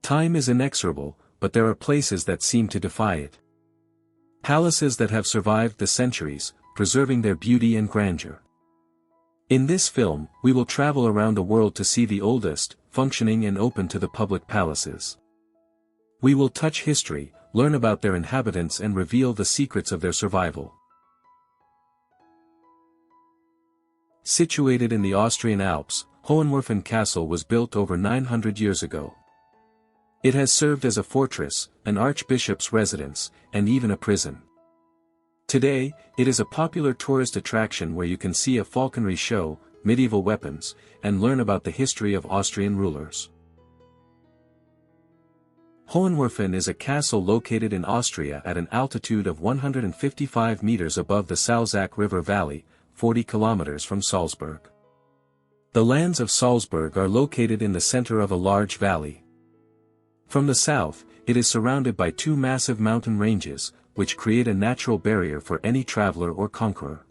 Time is inexorable, but there are places that seem to defy it. Palaces that have survived the centuries, preserving their beauty and grandeur. In this film, we will travel around the world to see the oldest, functioning and open to the public palaces. We will touch history, learn about their inhabitants and reveal the secrets of their survival. Situated in the Austrian Alps, Hohenwerfen Castle was built over 900 years ago. It has served as a fortress, an archbishop's residence, and even a prison. Today, it is a popular tourist attraction where you can see a falconry show, medieval weapons, and learn about the history of Austrian rulers. Hohenwerfen is a castle located in Austria at an altitude of 155 meters above the Salzach River Valley, 40 kilometers from Salzburg. The lands of Salzburg are located in the center of a large valley. From the south, it is surrounded by two massive mountain ranges, which create a natural barrier for any traveler or conqueror.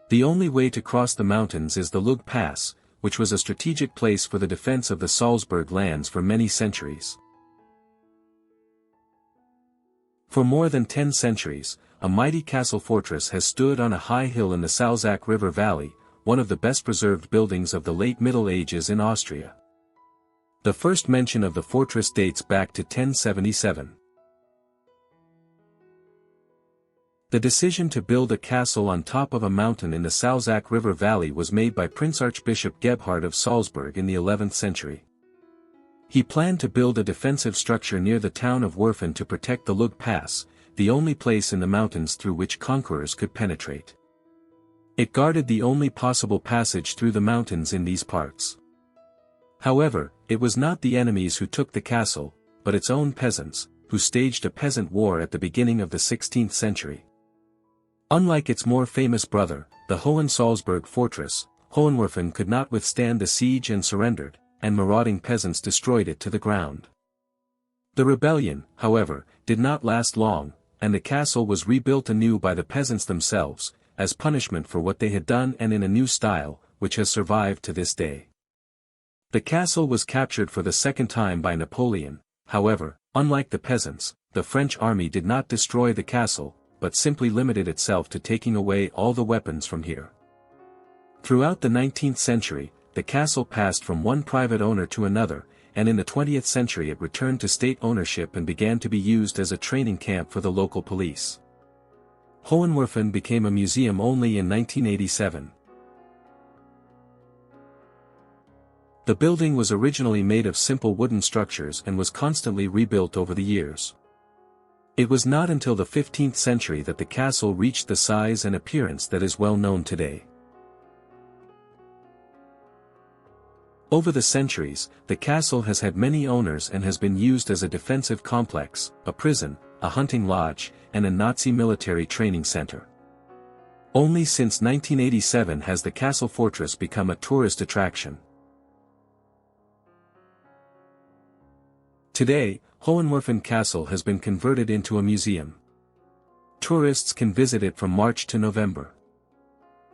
The only way to cross the mountains is the Lug Pass, which was a strategic place for the defense of the Salzburg lands for many centuries. For more than 10 centuries, a mighty castle fortress has stood on a high hill in the Salzach River Valley, one of the best preserved buildings of the late Middle Ages in Austria. The first mention of the fortress dates back to 1077. The decision to build a castle on top of a mountain in the Salzach River Valley was made by Prince Archbishop Gebhard of Salzburg in the 11th century. He planned to build a defensive structure near the town of Werfen to protect the Lug Pass, the only place in the mountains through which conquerors could penetrate. It guarded the only possible passage through the mountains in these parts. However, it was not the enemies who took the castle, but its own peasants, who staged a peasant war at the beginning of the 16th century. Unlike its more famous brother, the Hohensalzburg fortress, Hohenwerfen could not withstand the siege and surrendered, and marauding peasants destroyed it to the ground. The rebellion, however, did not last long, and the castle was rebuilt anew by the peasants themselves, as punishment for what they had done and in a new style, which has survived to this day. The castle was captured for the second time by Napoleon. However, unlike the peasants, the French army did not destroy the castle, but simply limited itself to taking away all the weapons from here. Throughout the 19th century, the castle passed from one private owner to another, and in the 20th century it returned to state ownership and began to be used as a training camp for the local police. Hohenwerfen became a museum only in 1987. The building was originally made of simple wooden structures and was constantly rebuilt over the years. It was not until the 15th century that the castle reached the size and appearance that is well known today. Over the centuries, the castle has had many owners and has been used as a defensive complex, a prison, a hunting lodge, and a Nazi military training center. Only since 1987 has the castle fortress become a tourist attraction. Today, Hohenwerfen Castle has been converted into a museum. Tourists can visit it from March to November.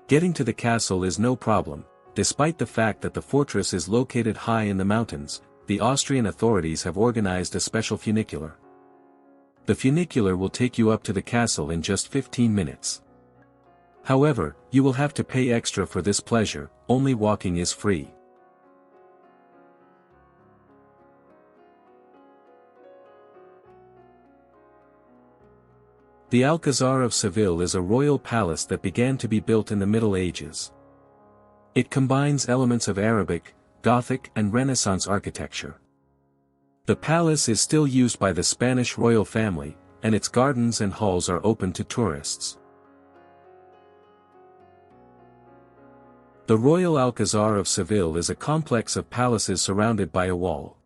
Getting to the castle is no problem. Despite the fact that the fortress is located high in the mountains, the Austrian authorities have organized a special funicular. The funicular will take you up to the castle in just 15 minutes. However, you will have to pay extra for this pleasure. Only walking is free. The Alcazar of Seville is a royal palace that began to be built in the Middle Ages. It combines elements of Arabic, Gothic and Renaissance architecture. The palace is still used by the Spanish royal family, and its gardens and halls are open to tourists. The Royal Alcazar of Seville is a complex of palaces surrounded by a wall.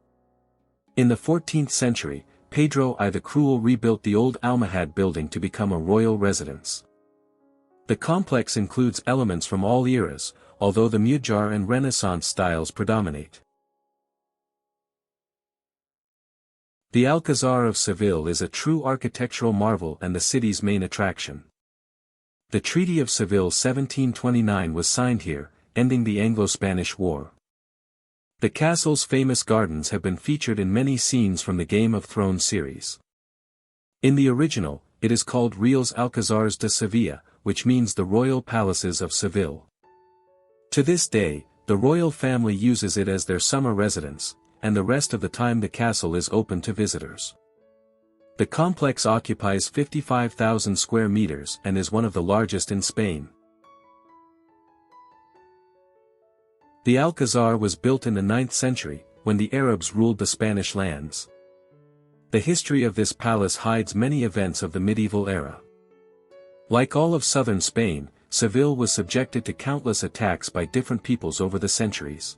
In the 14th century, Pedro I the Cruel rebuilt the old Almohad building to become a royal residence. The complex includes elements from all eras, although the Mujar and Renaissance styles predominate. The Alcazar of Seville is a true architectural marvel and the city's main attraction. The Treaty of Seville 1729 was signed here, ending the Anglo-Spanish War. The castle's famous gardens have been featured in many scenes from the Game of Thrones series. In the original, it is called Real's Alcazars de Seville, which means the royal palaces of Seville. To this day, the royal family uses it as their summer residence, and the rest of the time the castle is open to visitors. The complex occupies 55,000 square meters and is one of the largest in Spain. The Alcazar was built in the 9th century, when the Arabs ruled the Spanish lands. The history of this palace hides many events of the medieval era. Like all of southern Spain, Seville was subjected to countless attacks by different peoples over the centuries.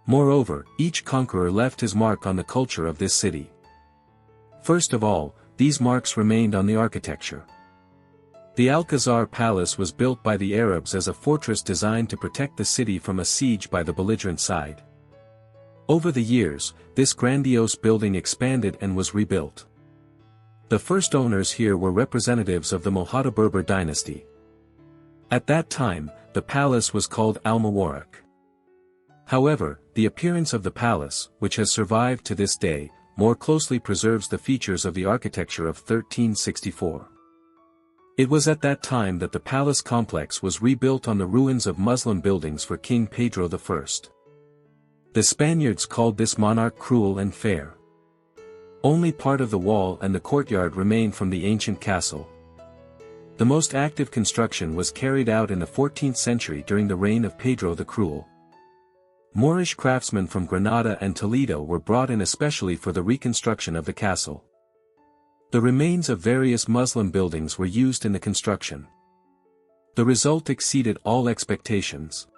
Moreover, each conqueror left his mark on the culture of this city. First of all, these marks remained on the architecture. The Alcazar Palace was built by the Arabs as a fortress designed to protect the city from a siege by the belligerent side. Over the years, this grandiose building expanded and was rebuilt. The first owners here were representatives of the Mohammedan Berber dynasty. At that time, the palace was called Al-Mubarak. However, the appearance of the palace, which has survived to this day, more closely preserves the features of the architecture of 1364. It was at that time that the palace complex was rebuilt on the ruins of Muslim buildings for King Pedro I. The Spaniards called this monarch cruel and fair. Only part of the wall and the courtyard remain from the ancient castle. The most active construction was carried out in the 14th century during the reign of Pedro the Cruel. Moorish craftsmen from Granada and Toledo were brought in especially for the reconstruction of the castle. The remains of various Muslim buildings were used in the construction. The result exceeded all expectations.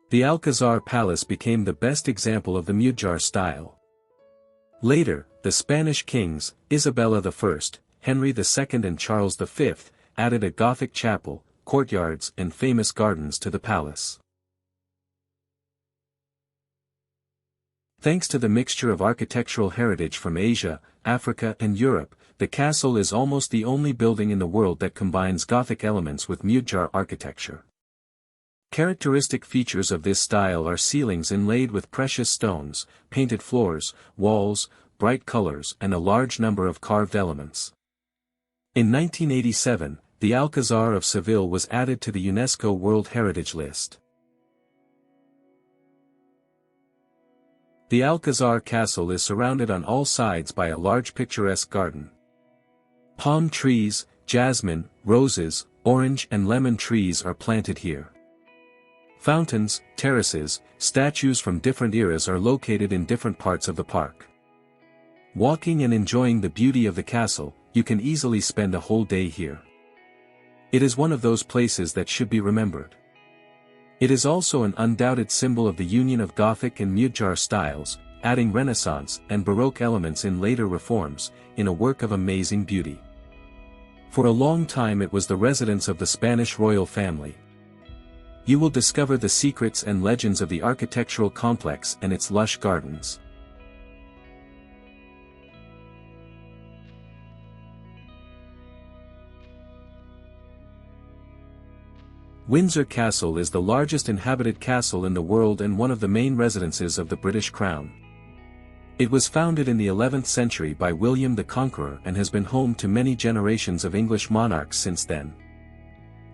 The Alcazar Palace became the best example of the Mudejar style. Later, the Spanish kings, Isabella I, Henry II and Charles V, added a Gothic chapel, courtyards and famous gardens to the palace. Thanks to the mixture of architectural heritage from Asia, Africa and Europe, the castle is almost the only building in the world that combines Gothic elements with Mudejar architecture. Characteristic features of this style are ceilings inlaid with precious stones, painted floors, walls, bright colors and a large number of carved elements. In 1987, the Alcazar of Seville was added to the UNESCO World Heritage List. The Alcazar Castle is surrounded on all sides by a large picturesque garden. Palm trees, jasmine, roses, orange and lemon trees are planted here. Fountains, terraces, statues from different eras are located in different parts of the park. Walking and enjoying the beauty of the castle, you can easily spend a whole day here. It is one of those places that should be remembered. It is also an undoubted symbol of the union of Gothic and Mudejar styles, adding Renaissance and Baroque elements in later reforms, in a work of amazing beauty. For a long time it was the residence of the Spanish royal family. You will discover the secrets and legends of the architectural complex and its lush gardens. Windsor Castle is the largest inhabited castle in the world and one of the main residences of the British Crown. It was founded in the 11th century by William the Conqueror and has been home to many generations of English monarchs since then.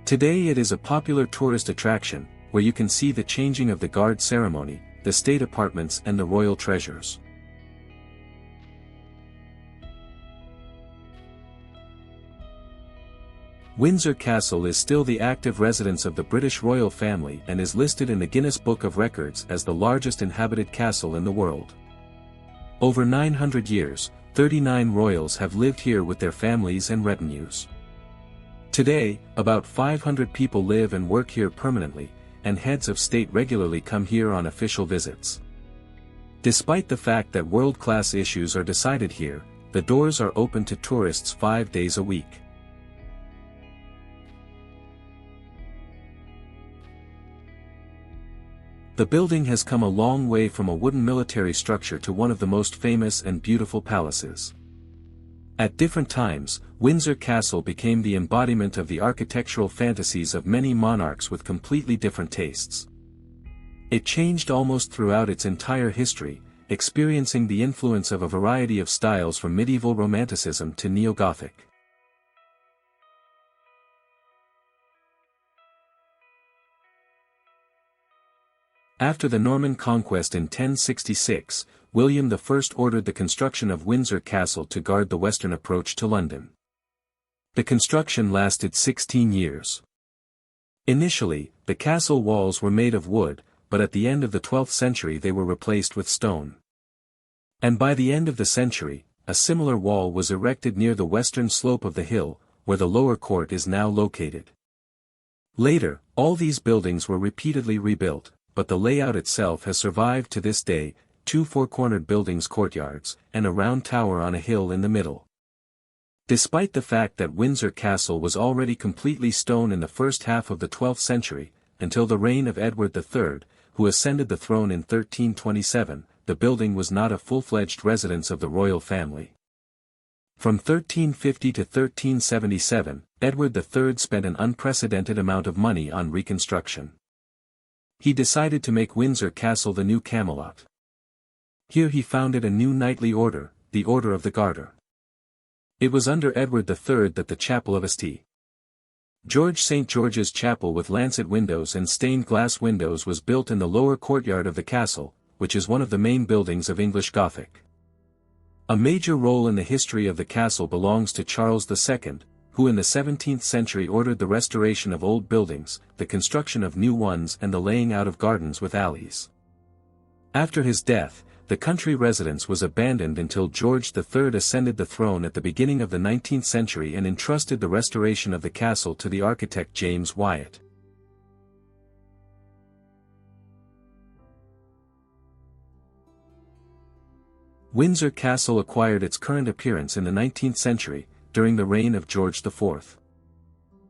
Today it is a popular tourist attraction, where you can see the changing of the guard ceremony, the state apartments and the royal treasures. Windsor Castle is still the active residence of the British royal family and is listed in the Guinness Book of Records as the largest inhabited castle in the world. Over 900 years, 39 royals have lived here with their families and retinues. Today, about 500 people live and work here permanently, and heads of state regularly come here on official visits. Despite the fact that world-class issues are decided here, the doors are open to tourists 5 days a week. The building has come a long way from a wooden military structure to one of the most famous and beautiful palaces. At different times, Windsor Castle became the embodiment of the architectural fantasies of many monarchs with completely different tastes. It changed almost throughout its entire history, experiencing the influence of a variety of styles from medieval Romanticism to Neo-Gothic. After the Norman conquest in 1066, William I ordered the construction of Windsor Castle to guard the western approach to London. The construction lasted 16 years. Initially, the castle walls were made of wood, but at the end of the 12th century they were replaced with stone. And by the end of the century, a similar wall was erected near the western slope of the hill, where the lower court is now located. Later, all these buildings were repeatedly rebuilt, but the layout itself has survived to this day, 2 four-cornered buildings courtyards, and a round tower on a hill in the middle. Despite the fact that Windsor Castle was already completely stone in the first half of the 12th century, until the reign of Edward III, who ascended the throne in 1327, the building was not a full-fledged residence of the royal family. From 1350 to 1377, Edward III spent an unprecedented amount of money on reconstruction. He decided to make Windsor Castle the new Camelot. Here he founded a new knightly order, the Order of the Garter. It was under Edward III that the Chapel of St. George St. George's Chapel with lancet windows and stained glass windows was built in the lower courtyard of the castle, which is one of the main buildings of English Gothic. A major role in the history of the castle belongs to Charles II, who in the 17th century ordered the restoration of old buildings, the construction of new ones and the laying out of gardens with alleys. After his death, the country residence was abandoned until George III ascended the throne at the beginning of the 19th century and entrusted the restoration of the castle to the architect James Wyatt. Windsor Castle acquired its current appearance in the 19th century, during the reign of George IV.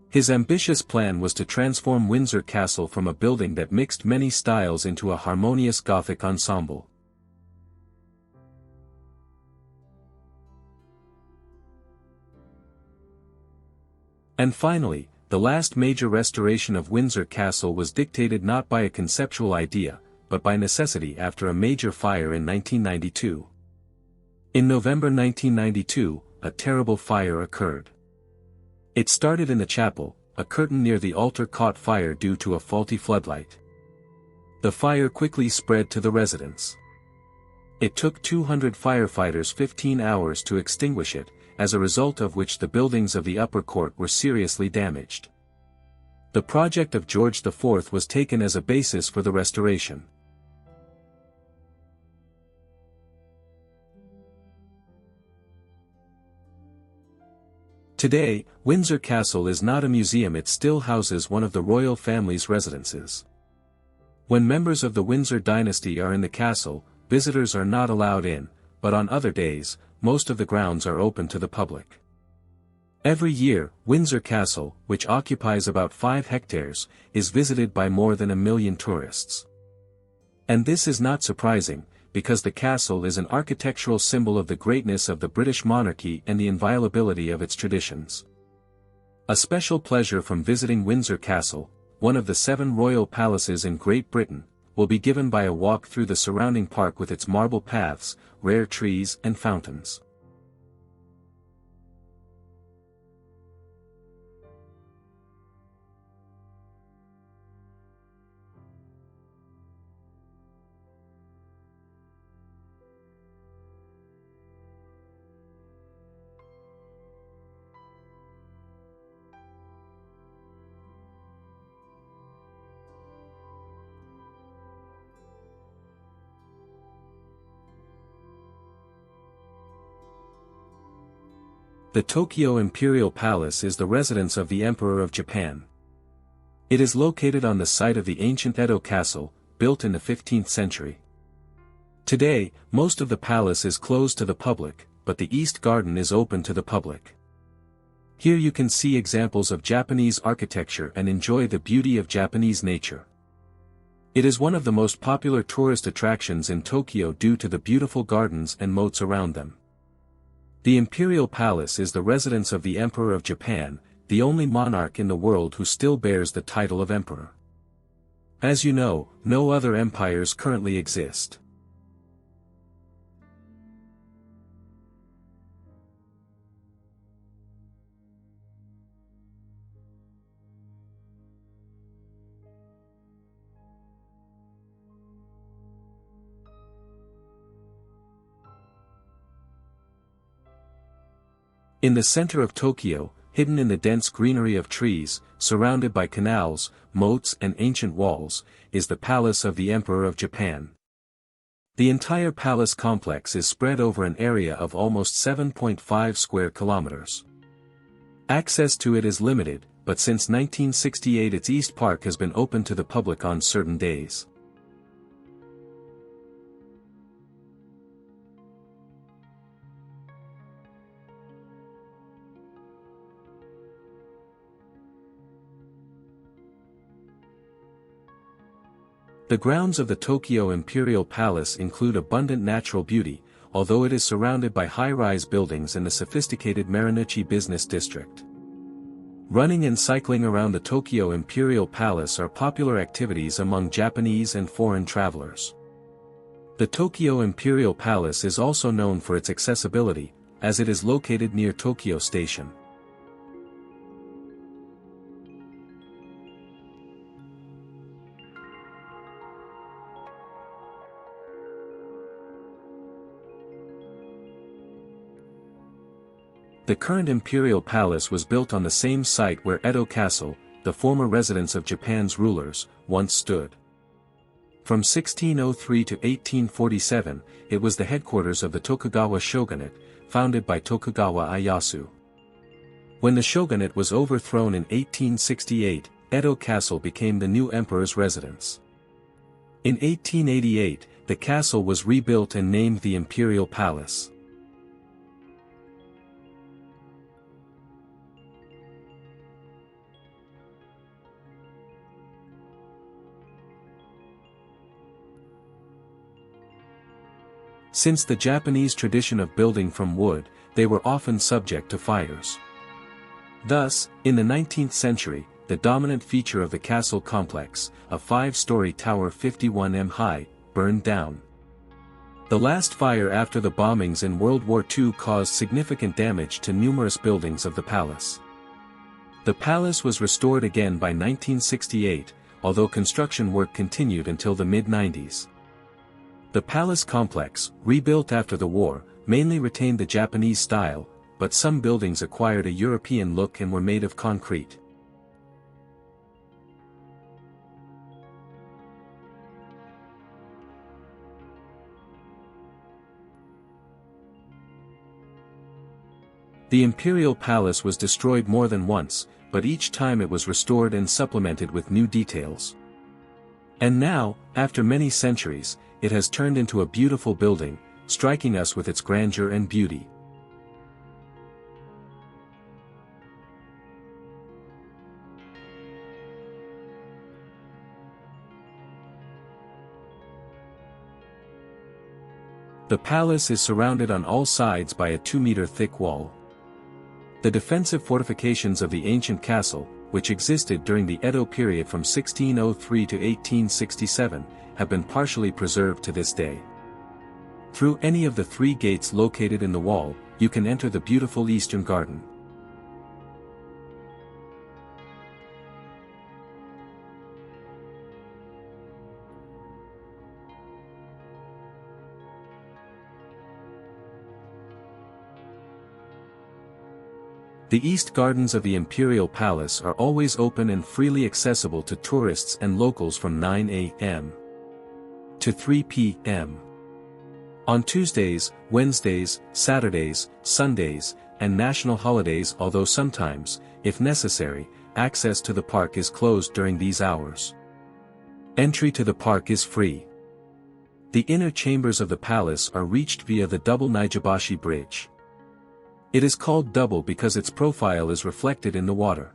His ambitious plan was to transform Windsor Castle from a building that mixed many styles into a harmonious Gothic ensemble. And finally, the last major restoration of Windsor Castle was dictated not by a conceptual idea, but by necessity after a major fire in 1992. In November 1992, a terrible fire occurred. It started in the chapel. A curtain near the altar caught fire due to a faulty floodlight. The fire quickly spread to the residence. It took 200 firefighters 15 hours to extinguish it, as a result of which the buildings of the upper court were seriously damaged. The project of George IV was taken as a basis for the restoration. Today, Windsor Castle is not a museum, it still houses one of the royal family's residences. When members of the Windsor dynasty are in the castle, visitors are not allowed in, but on other days, most of the grounds are open to the public. Every year, Windsor Castle, which occupies about 5 hectares, is visited by more than 1 million tourists. And this is not surprising, because the castle is an architectural symbol of the greatness of the British monarchy and the inviolability of its traditions. A special pleasure from visiting Windsor Castle, one of the 7 royal palaces in Great Britain, will be given by a walk through the surrounding park with its marble paths, rare trees and fountains. The Tokyo Imperial Palace is the residence of the Emperor of Japan. It is located on the site of the ancient Edo Castle, built in the 15th century. Today, most of the palace is closed to the public, but the East Garden is open to the public. Here you can see examples of Japanese architecture and enjoy the beauty of Japanese nature. It is one of the most popular tourist attractions in Tokyo due to the beautiful gardens and moats around them. The Imperial Palace is the residence of the Emperor of Japan, the only monarch in the world who still bears the title of emperor. As you know, no other empires currently exist. In the center of Tokyo, hidden in the dense greenery of trees, surrounded by canals, moats and ancient walls, is the Palace of the Emperor of Japan. The entire palace complex is spread over an area of almost 7.5 square kilometers. Access to it is limited, but since 1968 its East Park has been open to the public on certain days. The grounds of the Tokyo Imperial Palace include abundant natural beauty, although it is surrounded by high-rise buildings in the sophisticated Marunouchi business district. Running and cycling around the Tokyo Imperial Palace are popular activities among Japanese and foreign travelers. The Tokyo Imperial Palace is also known for its accessibility, as it is located near Tokyo Station. The current Imperial Palace was built on the same site where Edo Castle, the former residence of Japan's rulers, once stood. From 1603 to 1847, it was the headquarters of the Tokugawa shogunate, founded by Tokugawa Ieyasu. When the shogunate was overthrown in 1868, Edo Castle became the new emperor's residence. In 1888, the castle was rebuilt and named the Imperial Palace. Since the Japanese tradition of building from wood, they were often subject to fires. Thus, in the 19th century, the dominant feature of the castle complex, a 5-story tower 51 m high, burned down. The last fire after the bombings in World War II caused significant damage to numerous buildings of the palace. The palace was restored again by 1968, although construction work continued until the mid-90s. The palace complex, rebuilt after the war, mainly retained the Japanese style, but some buildings acquired a European look and were made of concrete. The Imperial Palace was destroyed more than once, but each time it was restored and supplemented with new details. And now, after many centuries, it has turned into a beautiful building, striking us with its grandeur and beauty. The palace is surrounded on all sides by a 2-meter thick wall. The defensive fortifications of the ancient castle, which existed during the Edo period from 1603 to 1867, have been partially preserved to this day. Through any of the 3 gates located in the wall, you can enter the beautiful eastern garden. The east gardens of the Imperial Palace are always open and freely accessible to tourists and locals from 9 a.m. to 3 p.m. on Tuesdays, Wednesdays, Saturdays, Sundays, and national holidays, although sometimes, if necessary, access to the park is closed during these hours. Entry to the park is free. The inner chambers of the palace are reached via the double Nijibashi Bridge. It is called double because its profile is reflected in the water.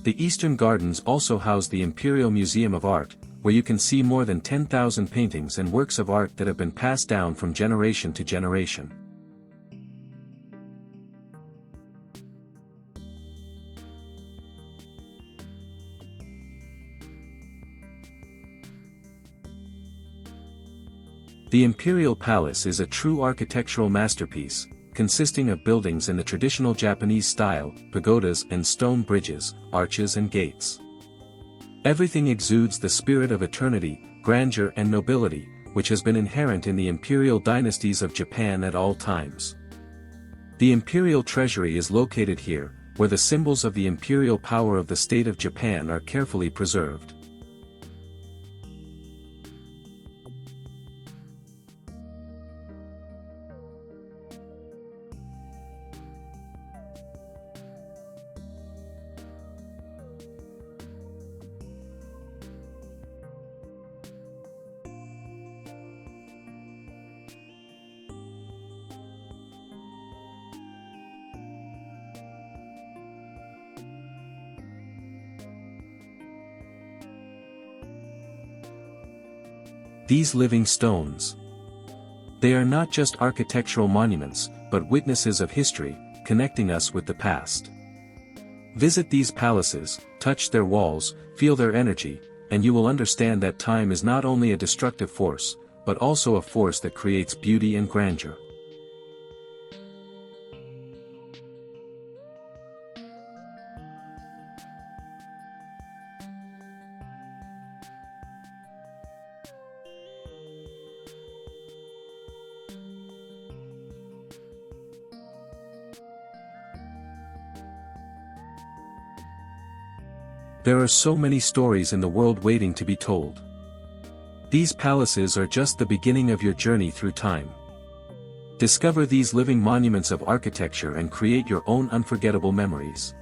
The Eastern Gardens also house the Imperial Museum of Art, where you can see more than 10,000 paintings and works of art that have been passed down from generation to generation. The Imperial Palace is a true architectural masterpiece, consisting of buildings in the traditional Japanese style, pagodas and stone bridges, arches and gates. Everything exudes the spirit of eternity, grandeur and nobility, which has been inherent in the imperial dynasties of Japan at all times. The imperial treasury is located here, where the symbols of the imperial power of the state of Japan are carefully preserved. These living stones. They are not just architectural monuments, but witnesses of history, connecting us with the past. Visit these palaces, touch their walls, feel their energy, and you will understand that time is not only a destructive force, but also a force that creates beauty and grandeur. There are so many stories in the world waiting to be told. These palaces are just the beginning of your journey through time. Discover these living monuments of architecture and create your own unforgettable memories.